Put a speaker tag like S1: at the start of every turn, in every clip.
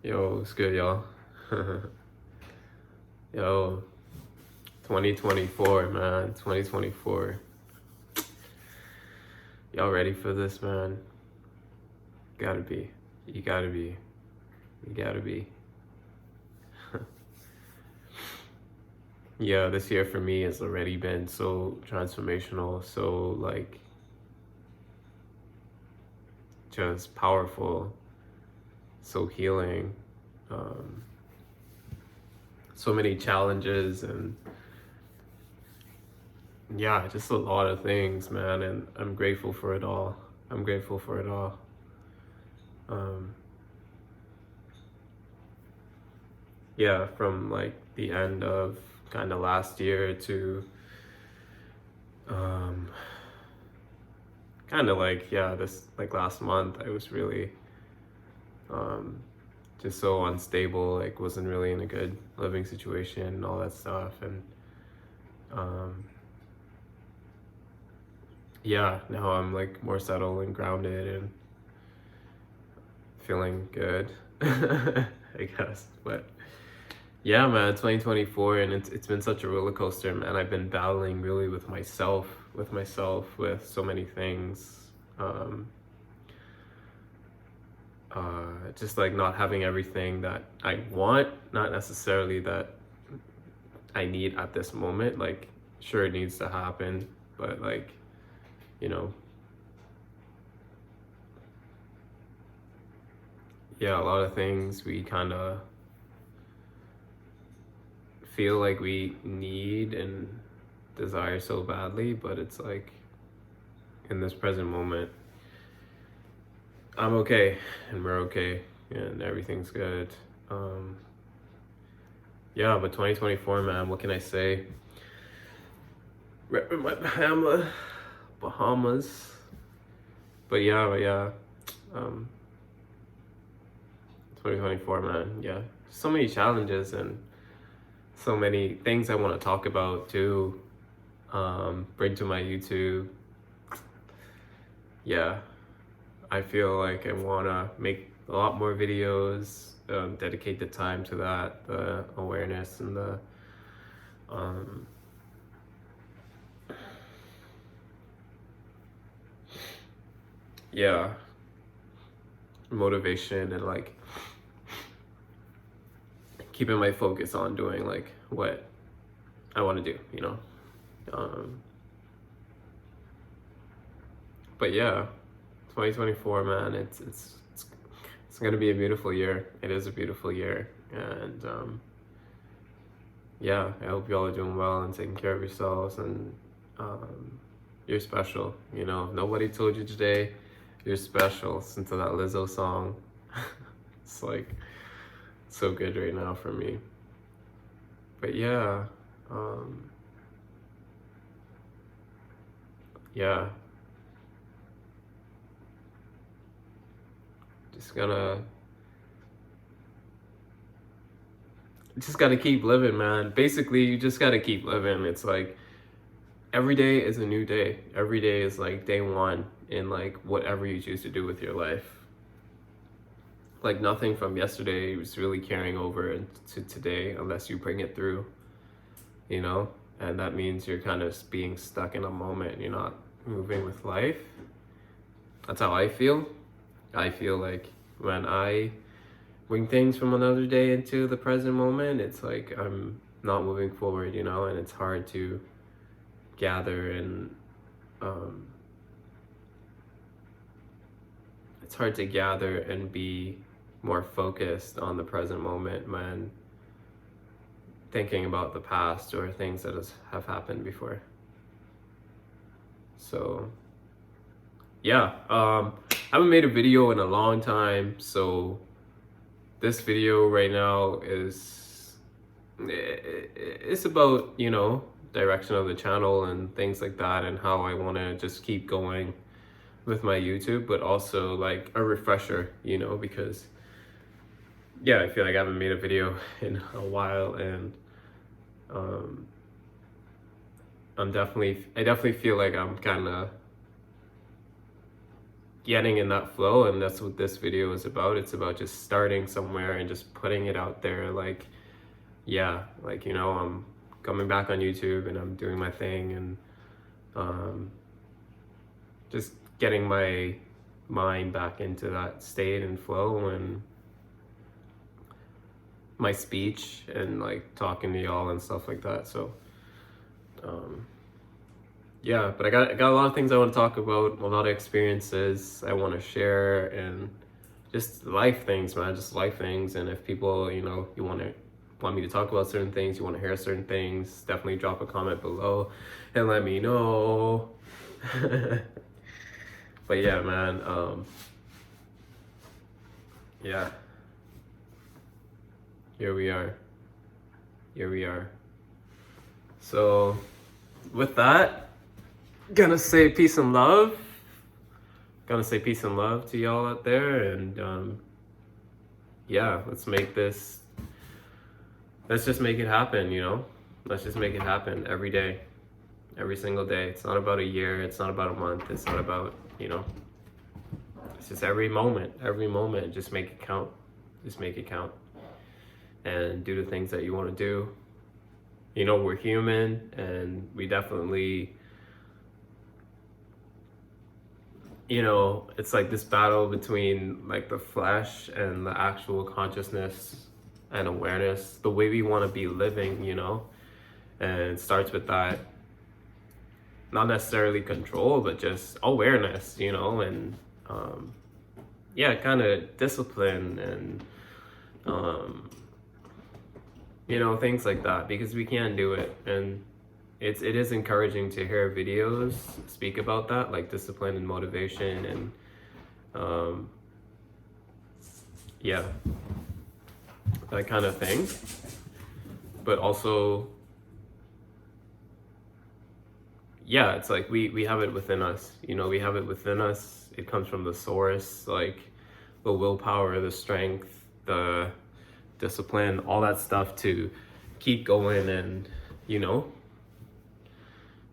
S1: Yo, it's good, y'all. Yo, 2024, man. 2024. Y'all ready for this, man? Gotta be. You gotta be. You gotta be. Yeah, this year for me has already been so transformational, so like just powerful, so healing. Um, so many challenges and yeah, just a lot of things, man. And I'm grateful for it all. I'm grateful for it all. Um, yeah, from like the end of kind of last year to um, kind of like, yeah, this like last month, I was really um, just so unstable, like wasn't really in a good living situation and all that stuff. And um, yeah, now I'm like more settled and grounded and feeling good, I guess. But yeah, man, 2024, and it's been such a roller coaster, man. I've been battling really with so many things. Um, just like not having everything that I want, not necessarily that I need at this moment. Like, sure, it needs to happen, but like, you know, yeah, a lot of things we kind of feel like we need and desire so badly, but it's like in this present moment, I'm okay and we're okay and everything's good. Um, yeah, but 2024, man, what can I say? Repping my Bahamas. But yeah, um, 2024, man, yeah. So many challenges and so many things I want to talk about too. Bring to my YouTube. Yeah, I feel like I want to make a lot more videos, dedicate the time to that, the awareness and the um, yeah, motivation and like keeping my focus on doing like what I want to do. Um, but yeah, 2024, man, it's gonna be a beautiful year. It is a beautiful year, and yeah, I hope y'all are doing well and taking care of yourselves and you're special. If nobody told you today, you're special. Listen to that Lizzo song. It's like so good right now for me. But yeah, um, yeah, just gonna just gotta keep living, man. Basically, you just gotta keep living. It's like every day is a new day. Every day is like day one in like whatever you choose to do with your life. Like nothing from yesterday is really carrying over into today unless you bring it through, you know? And that means you're kind of being stuck in a moment. You're not moving with life. That's how I feel. I feel like when I bring things from another day into the present moment, it's like I'm not moving forward, and it's hard to gather and um, it's hard to gather and be more focused on the present moment when thinking about the past or things that have happened before. So yeah, I haven't made a video in a long time, so this video right now is it's about direction of the channel and things like that and how I want to just keep going with my YouTube, but also like a refresher, because yeah, I feel like I haven't made a video in a while, and um, I definitely feel like I'm kind of getting in that flow, and that's what this video is about. It's about just starting somewhere and just putting it out there. Like, yeah, like, you know, I'm coming back on YouTube and I'm doing my thing, and just getting my mind back into that state and flow, and my speech, and like talking to y'all and stuff like that. So yeah, but I got a lot of things I want to talk about, a lot of experiences I want to share, and just life things, man, just life things. And if people, you know, you want me to talk about certain things, you want to hear certain things, definitely drop a comment below and let me know. But yeah, man, yeah, here we are. So with that, gonna say peace and love. Gonna say peace and love to y'all out there, and yeah, let's just make it happen, you know? Let's just make it happen every day, every single day. It's not about a year, it's not about a month, it's not about, you know, it's just every moment, just make it count. Just make it count. And do the things that you want to do. You know, we're human, and we definitely, you know, it's like this battle between like the flesh and the actual consciousness and awareness, the way we want to be living, you know. And it starts with that, not necessarily control, but just awareness, you know, and yeah, kind of discipline, and you know, things like that, because we can do it. And it is encouraging to hear videos speak about that, like discipline and motivation, and yeah, that kind of thing. But also, yeah, it's like we have it within us, you know, we have it within us. It comes from the source, like the willpower, the strength, the discipline, all that stuff to keep going, and, you know,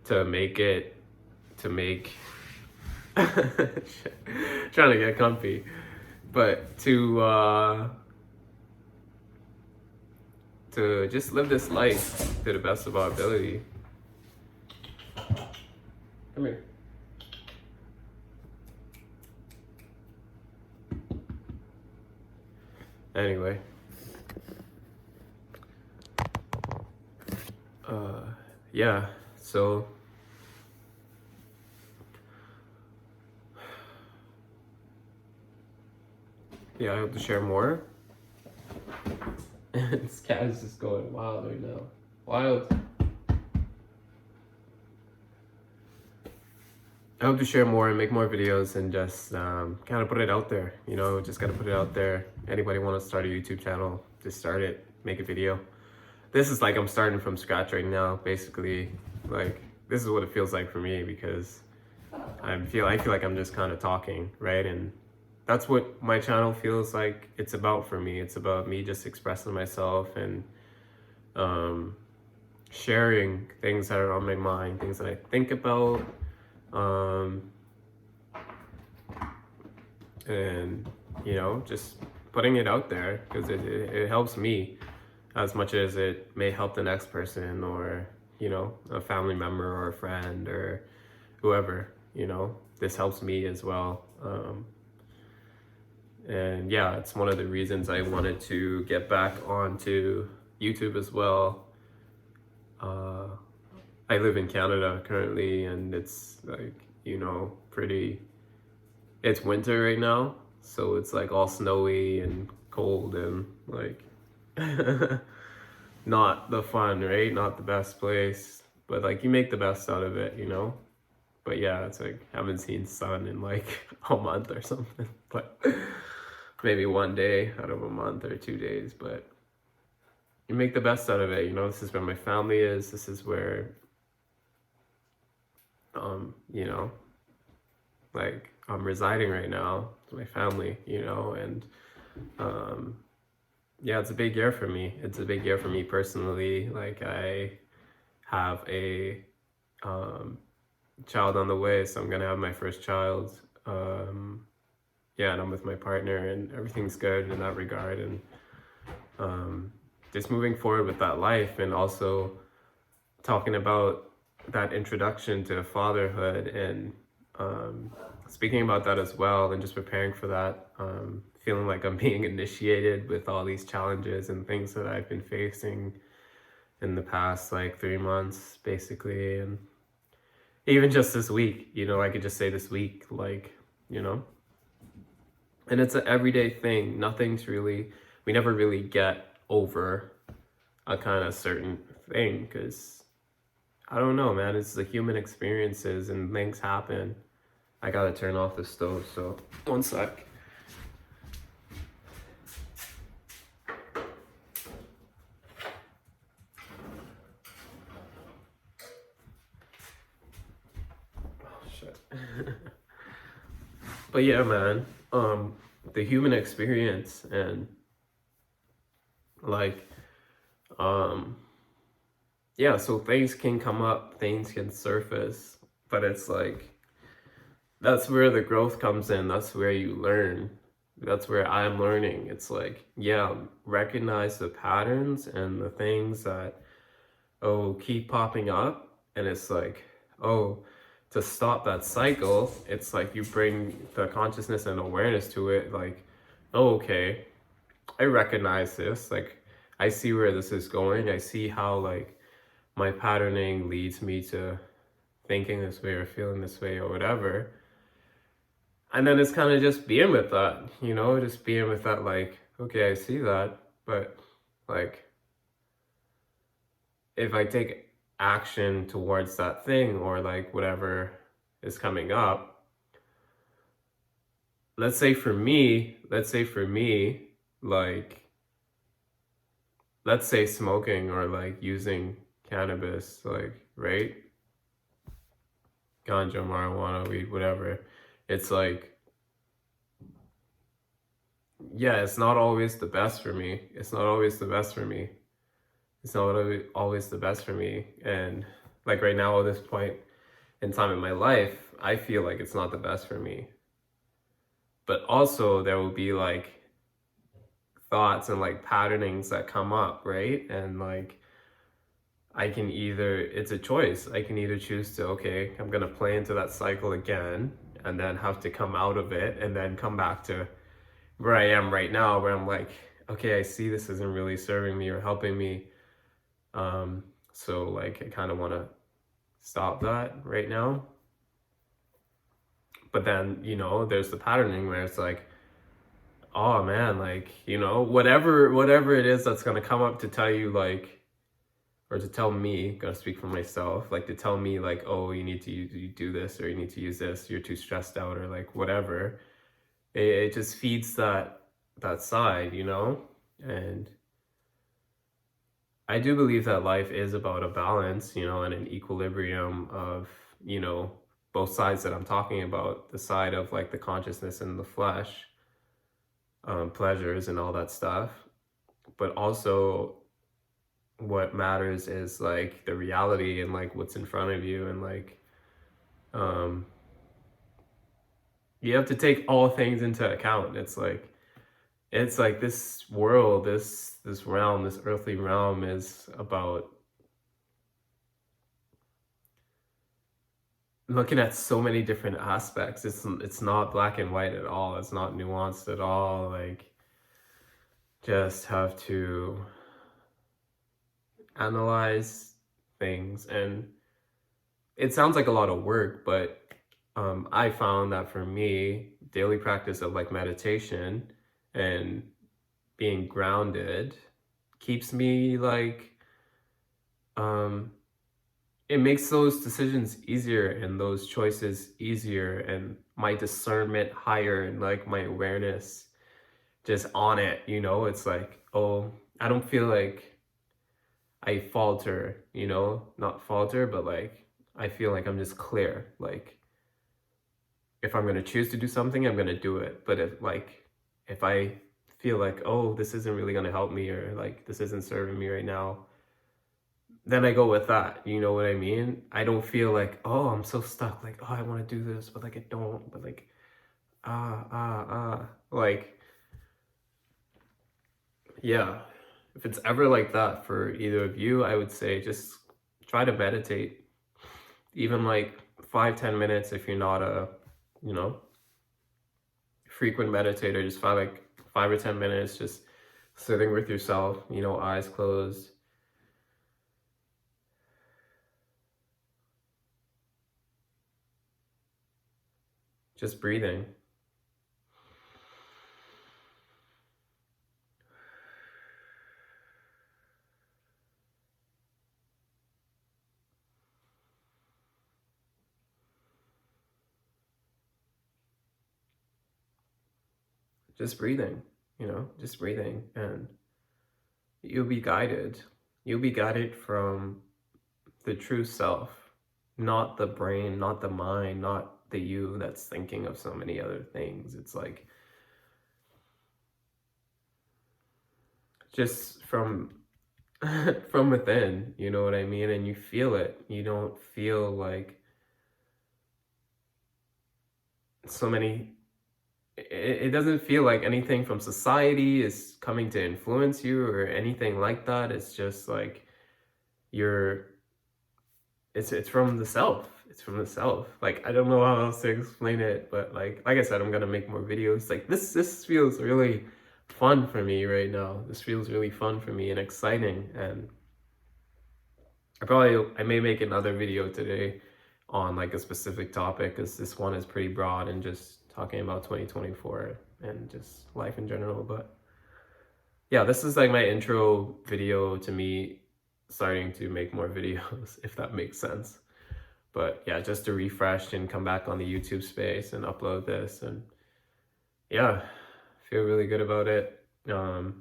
S1: to make trying to get comfy, but to just live this life to the best of our ability. Come here. Anyway, yeah, so yeah, I hope to share more. This cat is just going wild right now. Wild. I hope to share more and make more videos, and just kind of put it out there, you know, just gotta put it out there. Anybody want to start a YouTube channel, just start it, make a video. This is like I'm starting from scratch right now, basically. Like, this is what it feels like for me, because I feel like I'm just kind of talking, right? And that's what my channel feels like it's about for me. It's about me just expressing myself, and sharing things that are on my mind, things that I think about, and, you know, just putting it out there, because it helps me as much as it may help the next person, or, you know, a family member or a friend or whoever, you know. This helps me as well. And yeah, it's one of the reasons I wanted to get back onto YouTube as well. I live in Canada currently, and it's like, you know, it's winter right now, so it's like all snowy and cold, and like not the fun, right? Not the best place, but like you make the best out of it, you know. But yeah, it's like haven't seen sun in like a month or something, but maybe one day out of a month or 2 days. But you make the best out of it, you know. This is where my family is. This is where you know, like I'm residing right now with my family, you know. And yeah, it's a big year for me. It's a big year for me personally. Like, I have a child on the way, so I'm gonna have my first child Yeah, and I'm with my partner, and everything's good in that regard. And um, just moving forward with that life, and also talking about that introduction to fatherhood, and um, speaking about that as well, and just preparing for that. Feeling like I'm being initiated with all these challenges and things that I've been facing in the past like 3 months, basically, and even just this week. I could just say this week, like, you know, and it's an everyday thing. Nothing's really, we never really get over a kind of certain thing, because I don't know, man. It's the human experiences and things happen. I gotta turn off the stove, so one sec. Oh shit. But yeah, man. The human experience, and like, um, yeah. So things can come up, things can surface, but it's like that's where the growth comes in. That's where you learn. That's where I'm learning. It's like, yeah, recognize the patterns and the things that, keep popping up. And it's like, oh, to stop that cycle, it's like you bring the consciousness and awareness to it. Like, oh, okay, I recognize this. Like, I see where this is going. I see how, like, my patterning leads me to thinking this way or feeling this way or whatever. And then it's kind of just being with that, just being with that, like, okay, I see that, but like, if I take action towards that thing, or like whatever is coming up, let's say for me, like, let's say smoking or like using cannabis, like, right? Ganja, marijuana, weed, whatever. It's like, yeah, it's not always the best for me. It's not always the best for me. It's not always the best for me. And like right now, at this point in time in my life, I feel like it's not the best for me. But also, there will be like thoughts and like patternings that come up, right? And like, it's a choice. I can either choose to, okay, I'm gonna play into that cycle again, and then have to come out of it, and then come back to where I am right now, where I'm like, okay, I see this isn't really serving me or helping me. So like, I kind of want to stop that right now. But then, there's the patterning where it's like, oh man, like, whatever it is that's gonna come up to tell you, like, or to tell me, gotta speak for myself, like, to tell me, like, oh, you need to you do this, or you need to use this, you're too stressed out, or like whatever. It just feeds that side, and I do believe that life is about a balance, and an equilibrium of, both sides that I'm talking about, the side of like the consciousness and the flesh, pleasures and all that stuff. But also, what matters is like the reality and like what's in front of you, and like, um, you have to take all things into account. It's like this world, this realm, this earthly realm is about looking at so many different aspects. It's not black and white at all. It's not nuanced at all. Like, just have to analyze things, and it sounds like a lot of work, but I found that for me, daily practice of like meditation and being grounded keeps me like, um it makes those decisions easier and those choices easier, and my discernment higher, and like my awareness just on it. It's like, oh, I don't feel like I falter, not falter, but like, I feel like I'm just clear. Like, if I'm going to choose to do something, I'm going to do it. But if I feel like, oh, this isn't really going to help me, or like, this isn't serving me right now, then I go with that. You know what I mean? I don't feel like, oh, I'm so stuck. Like, oh, I want to do this, but like, I don't. But like, Like, yeah, if it's ever like that for either of you, I would say just try to meditate. Even like 5, 10 minutes if you're not a, you know, frequent meditator, just 5 or 10 minutes, just sitting with yourself, eyes closed, just breathing. Just breathing, just breathing, and you'll be guided. You'll be guided from the true self, not the brain, not the mind, not the you that's thinking of so many other things. It's like just from from within, you know what I mean? And you feel it. You don't feel like so many it doesn't feel like anything from society is coming to influence you or anything like that. It's just like you're it's from the self. It's from the self. Like I don't know how else to explain it, but like I said, I'm gonna make more videos. Like this feels really fun for me right now. This feels really fun for me and exciting. And I may make another video today on like a specific topic because this one is pretty broad and just talking about 2024 and just life in general. But yeah, this is like my intro video to me starting to make more videos, if that makes sense. But yeah, just to refresh and come back on the YouTube space and upload this, and yeah, feel really good about it. Shout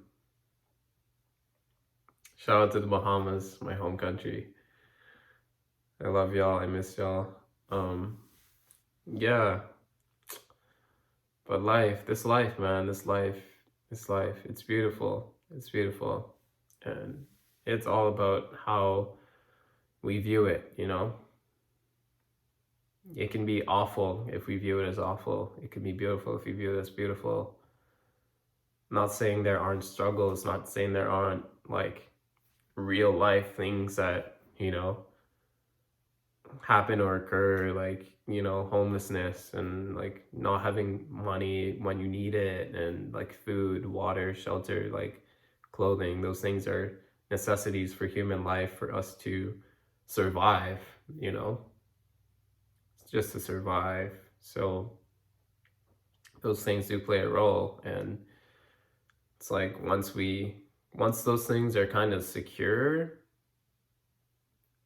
S1: out to the Bahamas, my home country. I love y'all. I miss y'all. Yeah, but this life, man, this life, it's beautiful. It's beautiful. And it's all about how we view it, It can be awful if we view it as awful. It can be beautiful if we view it as beautiful. Not saying there aren't struggles, not saying there aren't like real life things that, happen or occur, like, homelessness and like not having money when you need it, and like food, water, shelter, like clothing. Those things are necessities for human life for us to survive, just to survive. So those things do play a role. And it's like once those things are kind of secure,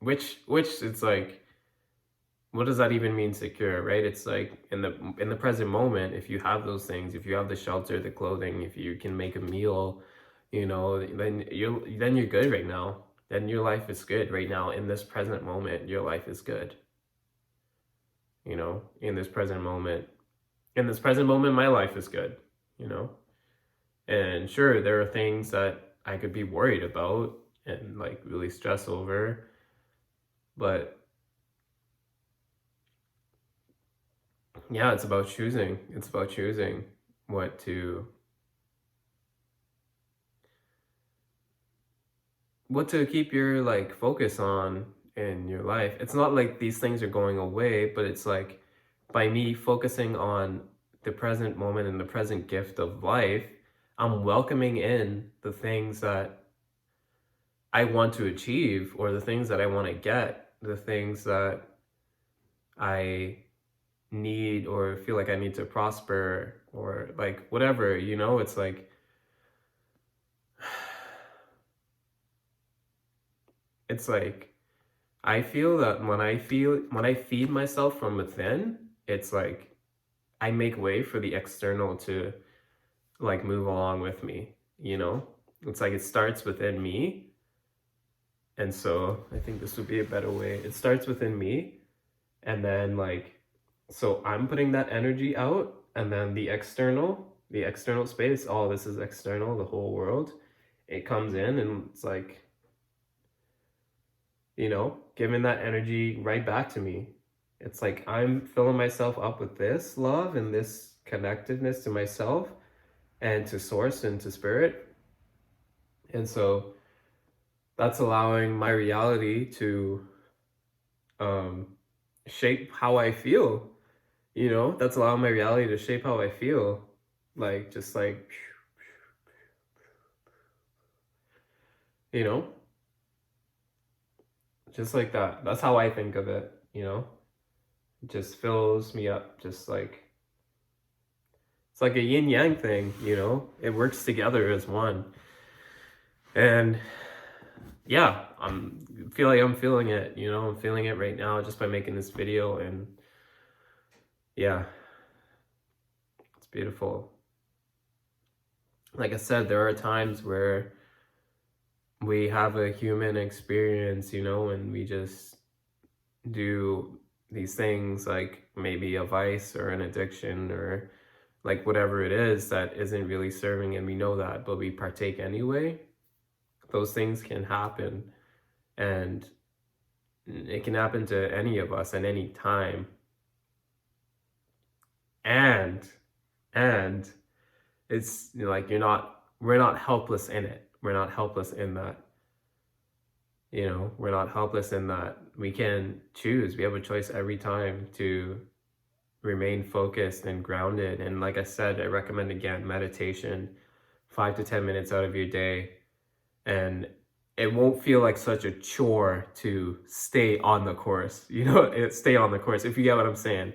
S1: which it's like, what does that even mean, secure, right? It's like in the present moment, if you have those things, if you have the shelter, the clothing, if you can make a meal, then you're good right now. Then your life is good right now. In this present moment, your life is good. In this present moment. In this present moment, my life is good, And sure, there are things that I could be worried about and like really stress over, but yeah, it's about choosing. It's about choosing what to keep your like focus on in your life. It's not like these things are going away, but it's like by me focusing on the present moment and the present gift of life, I'm welcoming in the things that I want to achieve, or the things that I want to get, the things that I need or feel like I need to prosper, or like whatever, it's like it's like I feel that when I feed myself from within, it's like I make way for the external to like move along with me, It's like it starts within me. And so I think this would be a better way. It starts within me, and then like, so I'm putting that energy out, and then the external space, all this is external, the whole world, it comes in and it's like, giving that energy right back to me. It's like I'm filling myself up with this love and this connectedness to myself and to source and to spirit. And so that's allowing my reality to shape how I feel. That's allowing my reality to shape how I feel. Like, just like, you know, just like that. That's how I think of it, It just fills me up, just like, it's like a yin yang thing, It works together as one. And yeah, feel like I'm feeling it, I'm feeling it right now just by making this video. And yeah, it's beautiful. Like I said, there are times where we have a human experience, and we just do these things, like maybe a vice or an addiction or like whatever it is that isn't really serving, and we know that, but we partake anyway. Those things can happen, and it can happen to any of us at any time. And it's like we're not helpless in it. We're not helpless in that. We're not helpless in that. We can choose. We have a choice every time to remain focused and grounded. And like I said, I recommend, again, meditation, 5 to 10 minutes out of your day. And it won't feel like such a chore to stay on the course, stay on the course, if you get what I'm saying,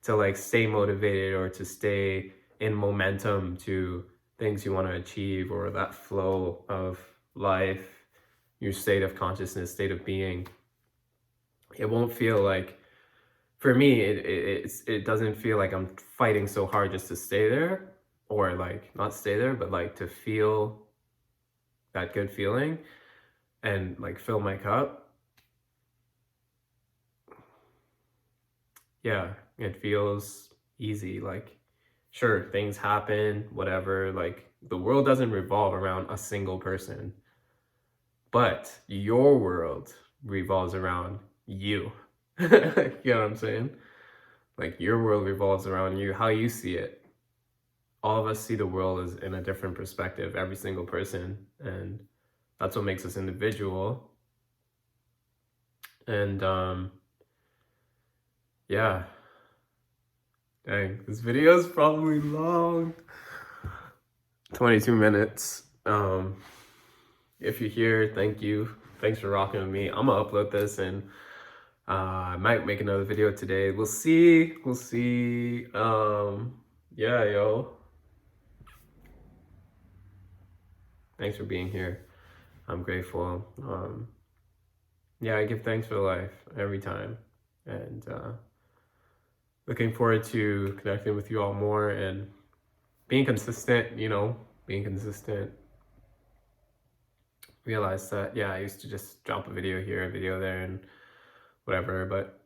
S1: to like stay motivated or to stay in momentum to things you want to achieve, or that flow of life, your state of consciousness, state of being. It won't feel like, for me, it doesn't feel like I'm fighting so hard just to stay there, or like not stay there, but like to feel that good feeling and like fill my cup. Yeah, it feels easy. Like, sure, things happen, whatever, like the world doesn't revolve around a single person, but your world revolves around you. You know what I'm saying? Like, your world revolves around you, how you see it. All of us see the world as in a different perspective, every single person, and that's what makes us individual. And yeah, dang, this video is probably long. 22 minutes. If you're here, thank you. Thanks for rocking with me. I'm gonna upload this, and I might make another video today. We'll see. Yeah, yo. Thanks for being here. I'm grateful. Yeah, I give thanks for life every time. And looking forward to connecting with you all more and being consistent, being consistent. Realize that, yeah, I used to just drop a video here, a video there, and whatever, but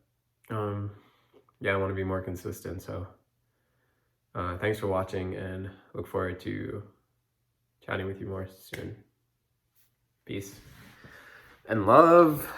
S1: yeah, I want to be more consistent. So thanks for watching, and look forward to chatting with you more soon. Peace and love.